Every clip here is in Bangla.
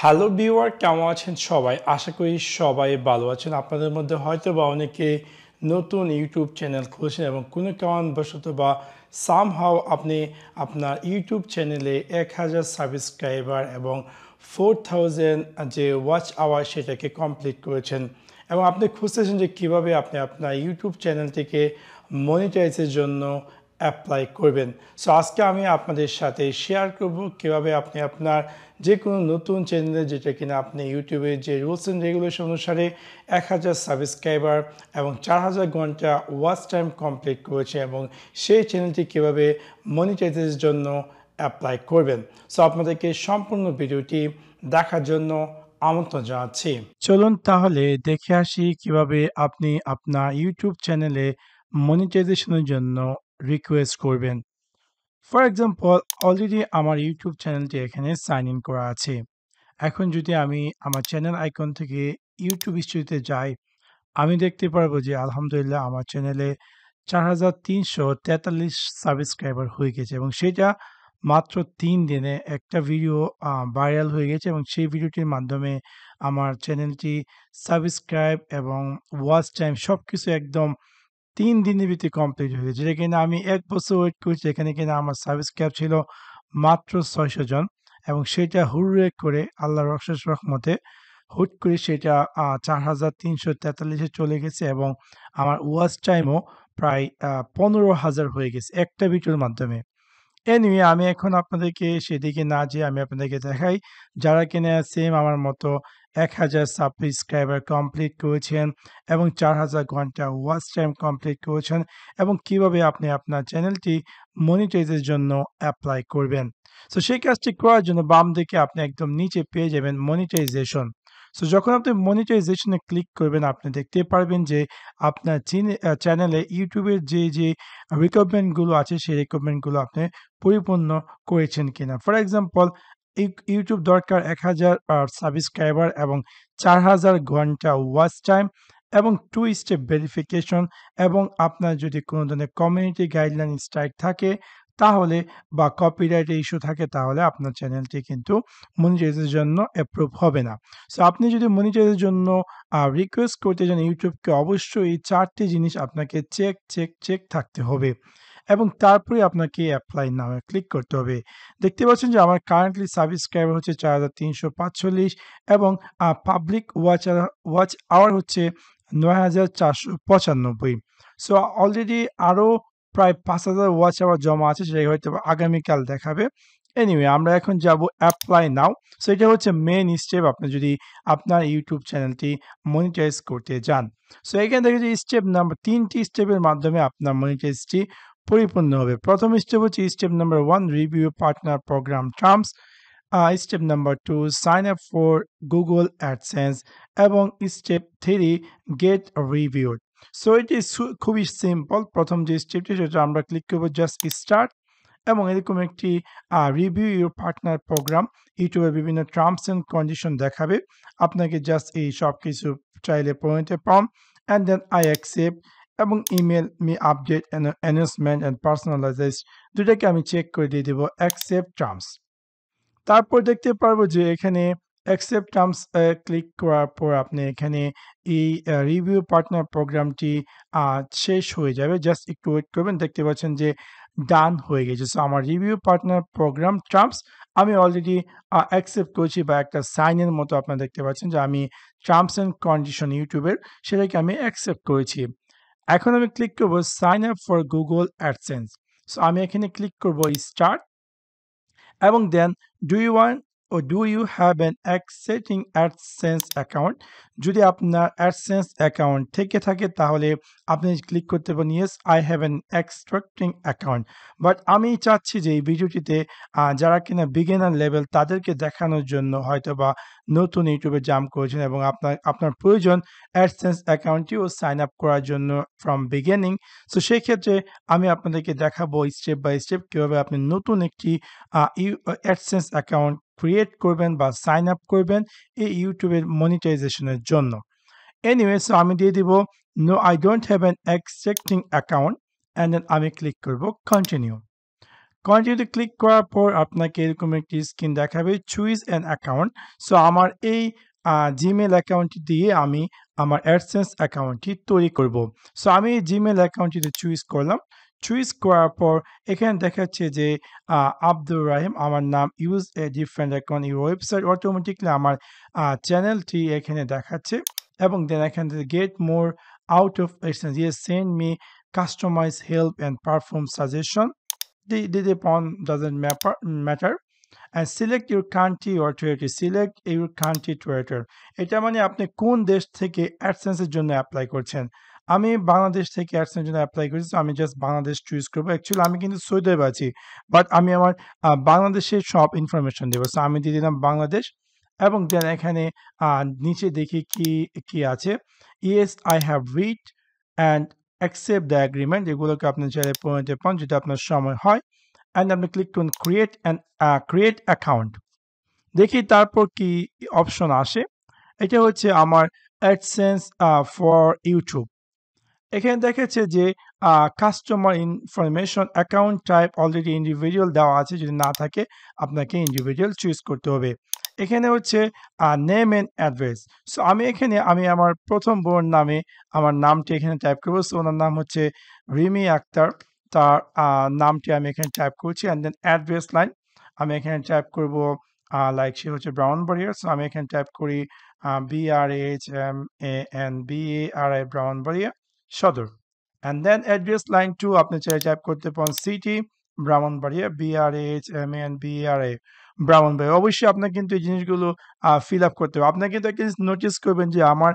হ্যালো ভিউয়ার, কেমন আছেন সবাই? আশা করি সবাই ভালো আছেন। আপনাদের মধ্যে হয়তো বা অনেকে নতুন ইউটিউব চ্যানেল খুলেছেন এবং কোনো কারণবশত বা সামহাও আপনি আপনার ইউটিউব চ্যানেলে 1000 সাবস্ক্রাইবার এবং 4000 যে ওয়াচ আওয়ার সেটাকে কমপ্লিট করেছেন এবং আপনি খুঁজতেছেন যে কীভাবে আপনি আপনার ইউটিউব চ্যানেলটিকে মনিটাইজের জন্য অ্যাপ্লাই করবেন। সো আজকে আমি আপনাদের সাথে শেয়ার করব কীভাবে আপনি আপনার যে কোনো নতুন চ্যানেলে, যেটা কিনা আপনি ইউটিউবের যে রুলস অ্যান্ড রেগুলেশন অনুসারে 1000 সাবস্ক্রাইবার এবং 4000 ঘন্টা ওয়াচ টাইম কমপ্লিট করেছে, এবং সেই চ্যানেলটি কীভাবে মনিটাইজের জন্য অ্যাপ্লাই করবেন। সো আপনাদেরকে সম্পূর্ণ ভিডিওটি দেখার জন্য আমন্ত্রণ জানাচ্ছি। চলুন তাহলে দেখে আসি কিভাবে আপনি আপনার ইউটিউব চ্যানেলে মনিটাইজেশনের জন্য রিকোয়েস্ট করবেন। ফর এক্সাম্পল, অলরেডি আমার ইউটিউব চ্যানেলটি এখানে সাইন ইন করা আছে। এখন যদি আমি আমার চ্যানেল আইকন থেকে ইউটিউব স্টুডিওতে যাই, আমি দেখতে পারবো যে আলহামদুলিল্লাহ আমার চ্যানেলে 4343 সাবস্ক্রাইবার হয়ে গেছে, এবং সেটা মাত্র 3 দিনে একটা ভিডিও ভাইরাল হয়ে গেছে, এবং সেই ভিডিওটির মাধ্যমে আমার চ্যানেলটি সাবস্ক্রাইব এবং ওয়াচ টাইম সবকিছু একদম 3 দিনের ভিতরে কমপ্লিট হয়ে গেছে। যেটা কিনা আমি ১ বছর ওয়েট করছি, এখানে কিনা আমার সাবস্ক্রাইব ছিল মাত্র ৬০০ জন, এবং সেটা হুররে করে আল্লাহর অশেষ রহমতে হুট করে সেটা ৪৩৪৩ এ চলে গেছে, এবং আমার ওয়াচ টাইমও প্রায় ১৫,০০০ হয়ে গেছে একটা ভিডিওর মাধ্যমে। এনিওয়ে, আমি এখন আপনাদেরকে সেদিকে না যেয়ে আমি আপনাদেরকে দেখাই যারা কিনা সেম আমার মতো 1000 সাবস্ক্রাইবার কমপ্লিট করেছেন এবং 4000 ঘন্টা ওয়াচ টাইম কমপ্লিট করেছেন, এবং কিভাবে আপনি আপনার চ্যানেলটি মনিটাইজের জন্য অ্যাপ্লাই করবেন। সো সেই কাজটি করার জন্য বাম দিকে আপনি একদম নিচে পেয়ে যাবেন মনিটাইজেশন। সো যখন আপনি মনিটাইজেশনে ক্লিক করবেন, আপনি দেখতে পারবেন যে আপনার চ্যানেলে ইউটিউবের যে রিকমেন্ডগুলো আছে, সেই রিকমেন্ডগুলো আপনি পরিপূর্ণ করেছেন কিনা। ফর এক্সাম্পল, ইউটিউব দরকার 1000 সাবস্ক্রাইবার এবং 4000 ঘন্টা ওয়াচ টাইম এবং 2 স্টেপ ভেরিফিকেশন, এবং আপনার যদি কোনো ধরনের কমিউনিটি গাইডলাইন স্ট্রাইক থাকে তাহলে, বা কপিরাইট ইস্যু থাকে, তাহলে আপনার চ্যানেলটি কিন্তু মনিটাইজের জন্য অ্যাপ্রুভ হবে না। সো আপনি যদি মনিটাইজের জন্য রিকোয়েস্ট করতে চান ইউটিউবকে, অবশ্যই এই 4টি জিনিস আপনাকে চেক থাকতে হবে, এবং তারপরে আপনাকে অ্যাপ্লাই নাও ক্লিক করতে হবে। দেখতে পাচ্ছেন যে আমার কারেন্টলি সাবস্ক্রাইবার হচ্ছে 4345 এবং পাবলিক ওয়াচ আওয়ার হচ্ছে 9495। সো অলরেডি আরও প্রায় 5000 ওয়াচ আওয়ার জমা আছে, সেটাই হয়তো আগামীকাল দেখাবে। এনিওয়ে, আমরা এখন যাব অ্যাপ্লাই নাও। সো এটা হচ্ছে মেইন স্টেপ আপনি যদি আপনার ইউটিউব চ্যানেলটি মনিটাইজ করতে যান। সো এখানে দেখে যে স্টেপ নাম্বার 3টি স্টেপের মাধ্যমে আপনার মনিটাইজটি পরিপূর্ণ হবে। প্রথম স্টেপ হচ্ছে step number 1, review partner program terms. Step number 2, sign up for Google AdSense, এবং স্টেপ 3, গেট রিভিউড। সো এটি খুবই সিম্পল। প্রথম যে স্টেপটি সেটা আমরা ক্লিক করবো জাস্ট স্টার্ট, এবং এরকম একটি রিভিউ ইউর পার্টনার প্রোগ্রাম ইউটিউবের বিভিন্ন টার্মস অ্যান্ড কন্ডিশন দেখাবে। আপনাকে জাস্ট এই সব কিছু চাইলে পড়ে নিতে পারেন, অ্যান্ড দেন আই অ্যাকসেপ্ট, এবং email me update announcement and personalised দুটাকে আমি চেক করে দিয়ে দেবো অ্যাকসেপ্ট টার্মস। তারপর দেখতে পারবো যে এখানে অ্যাকসেপ্ট টার্মস ক্লিক করার পর আপনি এখানে এই রিভিউ পার্টনার প্রোগ্রামটি শেষ হয়ে যাবে। জাস্ট একটু ওয়েট করবেন, দেখতে পাচ্ছেন যে ডান হয়ে গেছে। সো আমার রিভিউ পার্টনার প্রোগ্রাম টার্মস আমি অলরেডি অ্যাকসেপ্ট করেছি, বা একটা সাইনের মতো আপনারা দেখতে পাচ্ছেন যে আমি টার্মস অ্যান্ড কন্ডিশন ইউটিউবের সেটাকে আমি অ্যাকসেপ্ট করেছি। এখন আমি ক্লিক করবো sign up for Google AdSense. So আমি এখানে ক্লিক করবো স্টার্ট, এবং then do you have an accepting AdSense account. যদি আপনার অ্যাডসেন্স অ্যাকাউন্ট থেকে থাকে তাহলে আপনি ক্লিক করতে পারেন yes I have an extracting account. But আমি চাচ্ছি যে এই ভিডিওটিতে যারা কিনা বিগিনার লেভেল তাদেরকে দেখানোর জন্য, হয়তো বা নতুন ইউটিউবে জাম্প করেছেন এবং আপনার প্রয়োজন অ্যাডসেন্স অ্যাকাউন্টটিও সাইন আপ করার জন্য ফ্রম বিগিনিং। সো সেই ক্ষেত্রে আমি আপনাদেরকে দেখাবো স্টেপ বাই স্টেপ কীভাবে আপনি নতুন একটি অ্যাডসেন্স অ্যাকাউন্ট ক্রিয়েট করবেন বা সাইন আপ করবেন এই ইউটিউবের মনিটাইজেশনের জন্য। এনিওয়ে, সো আমি দিয়ে দিব no I don't have an existing account, and then আমি ক্লিক করব কন্টিনিউ। কন্টিনিউতে ক্লিক করার পর আপনাকে এরকম একটি স্ক্রিন দেখাবে চুজ অ্যান অ্যাকাউন্ট। সো আমার এই জিমেল অ্যাকাউন্টটি দিয়ে আমি আমার অ্যাডসেন্স অ্যাকাউন্টটি তৈরি করব। সো আমি এই জিমেল অ্যাকাউন্টটিতে চুজ করলাম। চুজ করার পর এখানে দেখাচ্ছে যে আব্দুর রাহিম আমার নাম, use a different account your website, automatically আমার চ্যানেলটি এখানে দেখাচ্ছে এবং দেন এখান থেকে get more out of AdSense, yes send me customize help and perform suggestion, the pawn doesn't matter and select your country or territory, select your country territory। এটা মানে আপনি কোন দেশ থেকে অ্যাডসেন্সের জন্য অ্যাপ্লাই করছেন। আমি বাংলাদেশ থেকে অ্যাডসেন্সের জন্য অ্যাপ্লাই করেছি, আমি জাস্ট বাংলাদেশ চুজ করবো। অ্যাকচুয়ালি আমি কিন্তু সৌদি আরবে আছি, বাট আমি আমার বাংলাদেশের সব ইনফরমেশন দেবো। সো আমি দিয়ে দিলাম বাংলাদেশ এবং দেন এখানে নিচে দেখি কি আছে, yes I have read and accept the agreement, এগুলোকে আপনি চাইলে পড়ে নিতে পারেন যদি আপনার সময় হয়। অ্যান্ড আপনি ক্লিক করুন ক্রিয়েট অ্যাকাউন্ট। দেখি তারপর কি অপশন আসে। এটা হচ্ছে আমার অ্যাডসেন্স ফর ইউটিউব। এখানে দেখাচ্ছে যে customer information, account type already individual দেওয়া আছে, যদি না থাকে আপনাকে ইন্ডিভিজুয়াল চুজ করতে হবে। এখানে হচ্ছে নেম অ্যান্ড অ্যাড্রেস। সো আমি আমার প্রথম বোন নামে আমার নামটি এখানে টাইপ করবো। সো ওনার নাম হচ্ছে রিমি আক্তার, তার নামটি আমি এখানে টাইপ করছি। অ্যান্ড দেন অ্যাড্রেস লাইন আমি এখানে টাইপ করবো লাইক সে হচ্ছে ব্রাউনবাড়িয়া। সো আমি এখানে টাইপ করি BRHMANBARI ব্রাউনবাড়িয়া সদর। অ্যান্ড দেন অ্যাড্রেস লাইন 2 আপনি চাইলে টাইপ করতে পারেন সিটি ব্রাহ্মণবাড়িয়া, BRHMANBARI ব্রাহ্মণবাড়িয়া। অবশ্যই আপনার কিন্তু এই জিনিসগুলো ফিল আপ করতে হবে। আপনার কিন্তু একটা জিনিস নোটিস করবেন যে আমার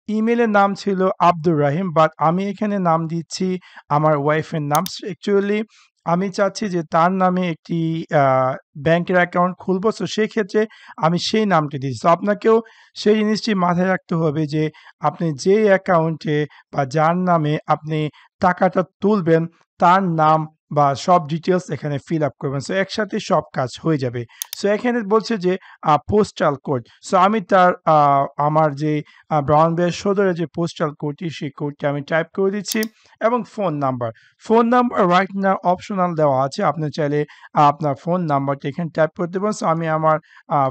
ইমেলের নাম ছিল আব্দুর রাহিম, বাট আমি এখানে নাম দিচ্ছি আমার ওয়াইফের নাম। অ্যাকচুয়ালি আমি চাচ্ছি যে তার নামে একটি ব্যাংকের অ্যাকাউন্ট খুলবো, সো সেক্ষেত্রে আমি সেই নামটি দিচ্ছি। তো আপনাকেও সেই জিনিসটি মাথায় রাখতে হবে যে আপনি যে অ্যাকাউন্টে বা যার নামে আপনি টাকাটা তুলবেন তার নাম বা সব ডিটেলস এখানে ফিল আপ করবেন। সো একসাথে সব কাজ হয়ে যাবে। সো এখানে বলছে যে পোস্টাল কোড। সো আমি তার আমার যে ব্রাউনবাড়িয়া সদরের যে পোস্টাল কোডটি, সেই কোডটি আমি টাইপ করে দিচ্ছি এবং phone number right now optional দেওয়া আছে। আপনি চাইলে আপনার ফোন নাম্বারটি এখানে টাইপ করতে পারেন। সো আমি আমার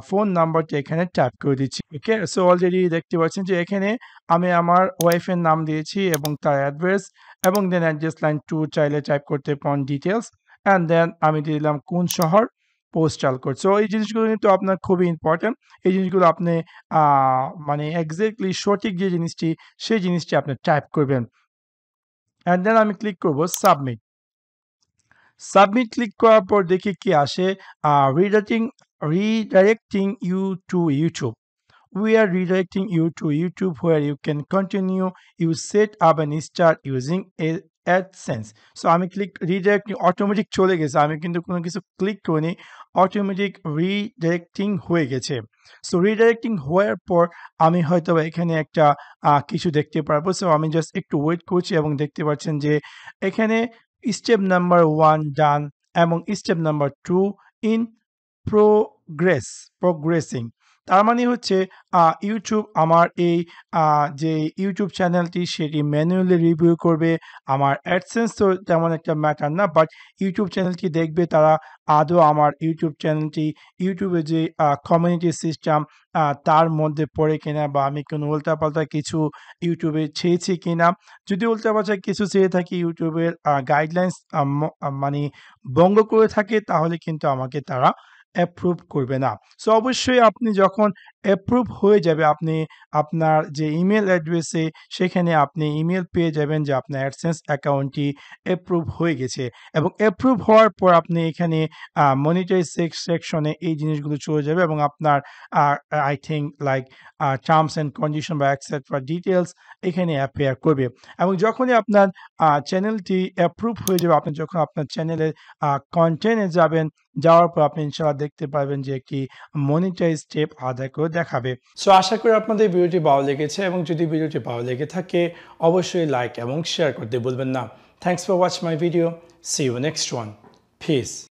ফোন নাম্বারটি এখানে টাইপ করে দিচ্ছি। ওকে, সো অলরেডি দেখতে পাচ্ছেন যে এখানে আমি আমার ওয়াইফের নাম দিয়েছি এবং তার অ্যাড্রেস এবং দেন অ্যাড্রেস লাইন 2 চাইলে টাইপ করতে পারেন ডিটেলস অ্যান্ড দেন আমি দিয়ে দিলাম কোন শহর, পোস্টাল কোড। সো এই জিনিসগুলো কিন্তু আপনার খুবই ইম্পর্টেন্ট। এই জিনিসগুলো আপনি মানে এক্সাক্টলি সঠিক যে জিনিসটি সেই জিনিসটি আপনি টাইপ করবেন অ্যান্ড দেন আমি ক্লিক করব সাবমিট। সাবমিট ক্লিক করার পর দেখি কি আসে, redirecting you to YouTube. We are redirecting you to YouTube where you can continue you set up and start using AdSense. So আমি রিডাইরেক্টিং অটোমেটিক চলে গেছে, আমি কিন্তু কোনো কিছু ক্লিক করিনি, অটোমেটিক রিডাইরেক্টিং হয়ে গেছে। সো রিডাইরেক্টিং হওয়ার পর আমি হয়তো এখানে একটা কিছু দেখতে পারবো। সো আমি জাস্ট একটু ওয়েট করছি এবং দেখতে পাচ্ছেন যে এখানে স্টেপ নাম্বার 1 ডান এবং স্টেপ নাম্বার 2 ইন প্রোগ্রেসিং। তার মানে হচ্ছে ইউটিউব আমার এই যে ইউটিউব চ্যানেলটি সেটি ম্যানুয়ালি রিভিউ করবে। আমার অ্যাডসেন্স তো তেমন একটা ম্যাটার না, বাট ইউটিউব চ্যানেলটি দেখবে তারা আদৌ আমার ইউটিউব চ্যানেলটি ইউটিউবে যে কমিউনিটি সিস্টেম তার মধ্যে পড়ে কিনা, বা আমি কোনো উল্টাপাল্টা কিছু ইউটিউবে ছেয়েছি কিনা। যদি উল্টাপাল্টা কিছু চেয়ে থাকি, ইউটিউবের গাইডলাইন্স মানে ভঙ্গ করে থাকে, তাহলে কিন্তু আমাকে তারা অ্যাপ্রুভ করবে না। সো অবশ্যই আপনি যখন অ্যাপ্রুভ হয়ে যাবে, আপনি আপনার যে ইমেল অ্যাড্রেসে সেখানে আপনি ইমেল পেয়ে যাবেন যে আপনার অ্যাডসেন্স অ্যাকাউন্টটি অ্যাপ্রুভ হয়ে গেছে এবং অ্যাপ্রুভ হওয়ার পর আপনি এখানে মনিটাইজ সেকশনে এই জিনিসগুলো চলে যাবে এবং আপনার I think like terms and condition বা এক্সেট্রা ডিটেলস এখানে অ্যাপিয়ার করবে এবং যখনই আপনার চ্যানেলটি অ্যাপ্রুভ হয়ে যাবে, আপনি যখন আপনার চ্যানেলের কন্টেন্টে যাবেন, যাওয়ার পর আপনি ইনশাআল্লাহ দেখতে পারবেন যে একটি মনিটাইজ স্টেপ আদায় করে দেখাবে। সো আশা করি আপনাদের ভিডিওটি ভালো লেগেছে এবং যদি ভিডিওটি ভালো লেগে থাকে অবশ্যই লাইক এবং শেয়ার করতে ভুলবেন না। Thanks for watch my video. See you next one. Piece.